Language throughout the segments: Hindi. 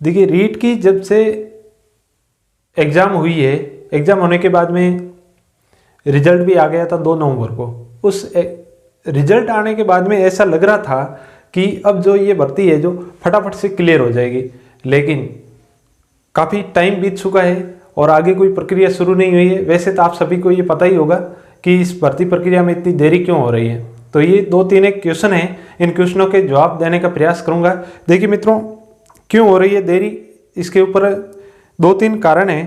देखिए रीट की जब से एग्ज़ाम हुई है, एग्ज़ाम होने के बाद में रिजल्ट भी आ गया था 2 नवंबर को। उस रिजल्ट आने के बाद में ऐसा लग रहा था कि अब जो ये भर्ती है जो फटाफट से क्लियर हो जाएगी, लेकिन काफ़ी टाइम बीत चुका है और आगे कोई प्रक्रिया शुरू नहीं हुई है। वैसे तो आप सभी को ये पता ही होगा कि इस भर्ती प्रक्रिया में इतनी देरी क्यों हो रही है। तो ये 2-3 एक क्वेश्चन है, इन क्वेश्चनों के जवाब देने का प्रयास करूंगा। देखिए मित्रों, क्यों हो रही है देरी, इसके ऊपर 2-3 कारण हैं।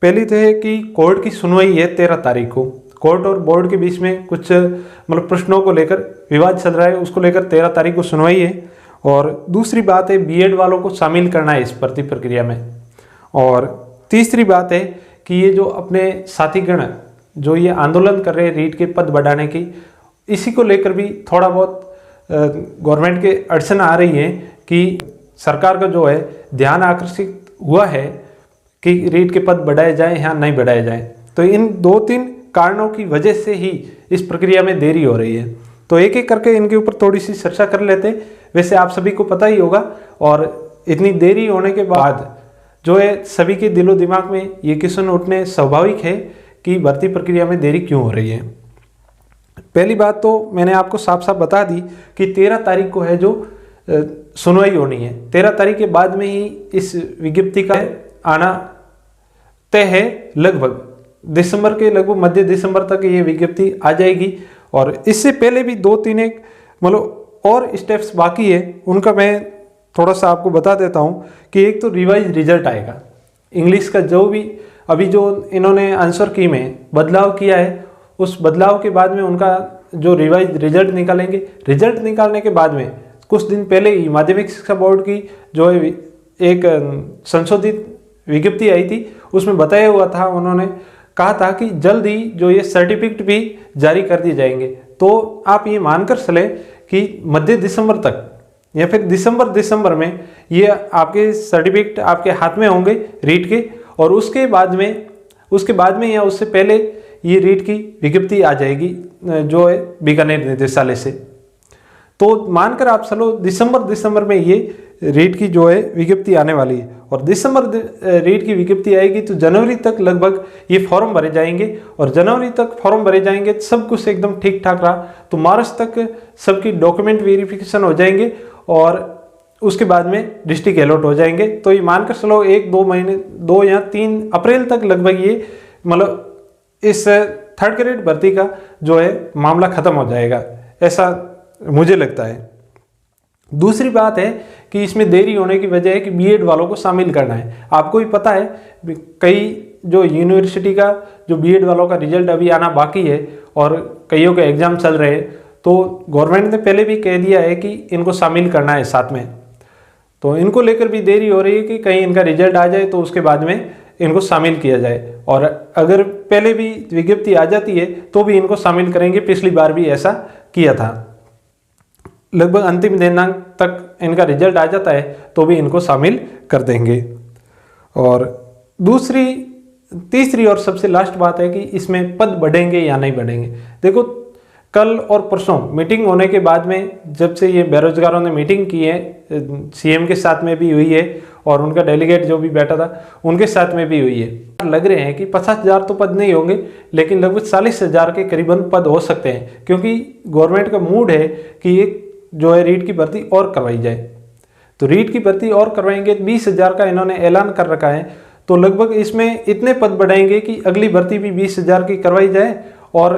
पहली तो है कि कोर्ट की सुनवाई है 13 तारीख को। कोर्ट और बोर्ड के बीच में कुछ मतलब प्रश्नों को लेकर विवाद चल रहा है, उसको लेकर 13 तारीख को सुनवाई है। और दूसरी बात है बीएड वालों को शामिल करना है इस भर्ती प्रक्रिया में। और तीसरी बात है कि ये जो अपने साथीगण जो ये आंदोलन कर रहे हैं रीट के पद बढ़ाने की, इसी को लेकर भी थोड़ा बहुत गवर्नमेंट के अड़चन आ रही है कि सरकार का जो है ध्यान आकर्षित हुआ है कि रीट के पद बढ़ाए जाएं या नहीं बढ़ाए जाएं। तो इन 2-3 कारणों की वजह से ही इस प्रक्रिया में देरी हो रही है। तो एक एक करके इनके ऊपर थोड़ी सी चर्चा कर लेते। वैसे आप सभी को पता ही होगा, और इतनी देरी होने के बाद जो है सभी के दिलो दिमाग में ये क्वेश्चन उठने स्वाभाविक है कि भर्ती प्रक्रिया में देरी क्यों हो रही है। पहली बात तो मैंने आपको साफ साफ बता दी कि 13 तारीख को है जो सुनवाई होनी है। 13 तारीख के बाद में ही इस विज्ञप्ति का आना तय है। लगभग दिसंबर के लगभग मध्य दिसंबर तक ये विज्ञप्ति आ जाएगी। और इससे पहले भी 2-3 एक मतलब और स्टेप्स बाकी है, उनका मैं थोड़ा सा आपको बता देता हूँ कि एक तो रिवाइज रिजल्ट आएगा इंग्लिश का। जो भी अभी जो इन्होंने आंसर की में बदलाव किया है, उस बदलाव के बाद में उनका जो रिवाइज रिजल्ट निकालेंगे। रिजल्ट निकालने के बाद में कुछ दिन पहले ही माध्यमिक शिक्षा बोर्ड की जो है एक संशोधित विज्ञप्ति आई थी, उसमें बताया हुआ था, उन्होंने कहा था कि जल्द ही जो ये सर्टिफिकेट भी जारी कर दिए जाएंगे। तो आप ये मानकर चलें कि मध्य दिसंबर तक या फिर दिसंबर में ये आपके सर्टिफिकेट आपके हाथ में होंगे रीट के। और उसके बाद में या उससे पहले ये रीट की विज्ञप्ति आ जाएगी जो है बीकानेर निदेशालय से। तो मानकर आप चलो दिसंबर में ये रीट की जो है विज्ञप्ति आने वाली है। और दिसंबर रीट की विज्ञप्ति आएगी तो जनवरी तक लगभग ये फॉर्म भरे जाएंगे। और जनवरी तक फॉर्म भरे जाएंगे, सब कुछ एकदम ठीक ठाक रहा तो मार्च तक सबकी डॉक्यूमेंट वेरिफिकेशन हो जाएंगे और उसके बाद में डिस्ट्रिक्ट अलॉट हो जाएंगे। तो ये मानकर चलो 1-2 महीने 2 या 3 अप्रैल तक लगभग ये मतलब इस 3rd ग्रेड भर्ती का जो है मामला खत्म हो जाएगा, ऐसा मुझे लगता है। दूसरी बात है कि इसमें देरी होने की वजह है कि बीएड वालों को शामिल करना है। आपको ही पता है कई जो यूनिवर्सिटी का जो बीएड वालों का रिजल्ट अभी आना बाकी है और कईयों के एग्जाम चल रहे हैं। तो गवर्नमेंट ने पहले भी कह दिया है कि इनको शामिल करना है साथ में। तो इनको लेकर भी देरी हो रही है कि कहीं इनका रिजल्ट आ जाए तो उसके बाद में इनको शामिल किया जाए। और अगर पहले भी विज्ञप्ति आ जाती है तो भी इनको शामिल करेंगे। पिछली बार भी ऐसा किया था, लगभग अंतिम दिनांक तक इनका रिजल्ट आ जाता है तो भी इनको शामिल कर देंगे। और तीसरी और सबसे लास्ट बात है कि इसमें पद बढ़ेंगे या नहीं बढ़ेंगे। देखो कल और परसों मीटिंग होने के बाद में जब से ये बेरोजगारों ने मीटिंग की है, सीएम के साथ में भी हुई है और उनका डेलीगेट जो भी बैठा था उनके साथ में भी हुई है। लग रहे हैं कि 50,000 तो पद नहीं होंगे, लेकिन लगभग 40,000 के करीबन पद हो सकते हैं, क्योंकि गवर्नमेंट का मूड है कि एक जो है रीट की भर्ती और करवाई जाए। तो रीट की भर्ती और करवाएंगे, 20,000 का इन्होंने ऐलान कर रखा है। तो लगभग इसमें इतने पद बढ़ाएंगे कि अगली भर्ती भी 20,000 की करवाई जाए और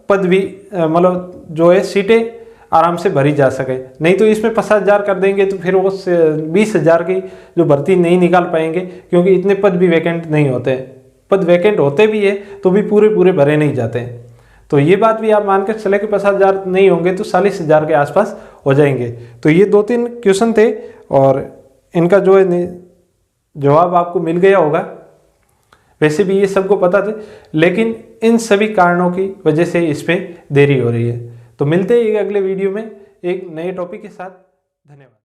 पद भी मतलब जो है सीटें आराम से भरी जा सके। नहीं तो इसमें 50,000 कर देंगे तो फिर वो 20,000 की जो भर्ती नहीं निकाल पाएंगे, क्योंकि इतने पद भी वैकेंट नहीं होते। पद वैकेंट होते भी है तो भी पूरे भरे नहीं जाते। तो ये बात भी आप मानकर चले कि 50,000 नहीं होंगे तो 40,000 के आसपास हो जाएंगे। तो ये 2-3 क्वेश्चन थे और इनका जो है जवाब आपको मिल गया होगा। वैसे भी ये सबको पता थे, लेकिन इन सभी कारणों की वजह से इसमें देरी हो रही है। तो मिलते हैं एक अगले वीडियो में एक नए टॉपिक के साथ। धन्यवाद।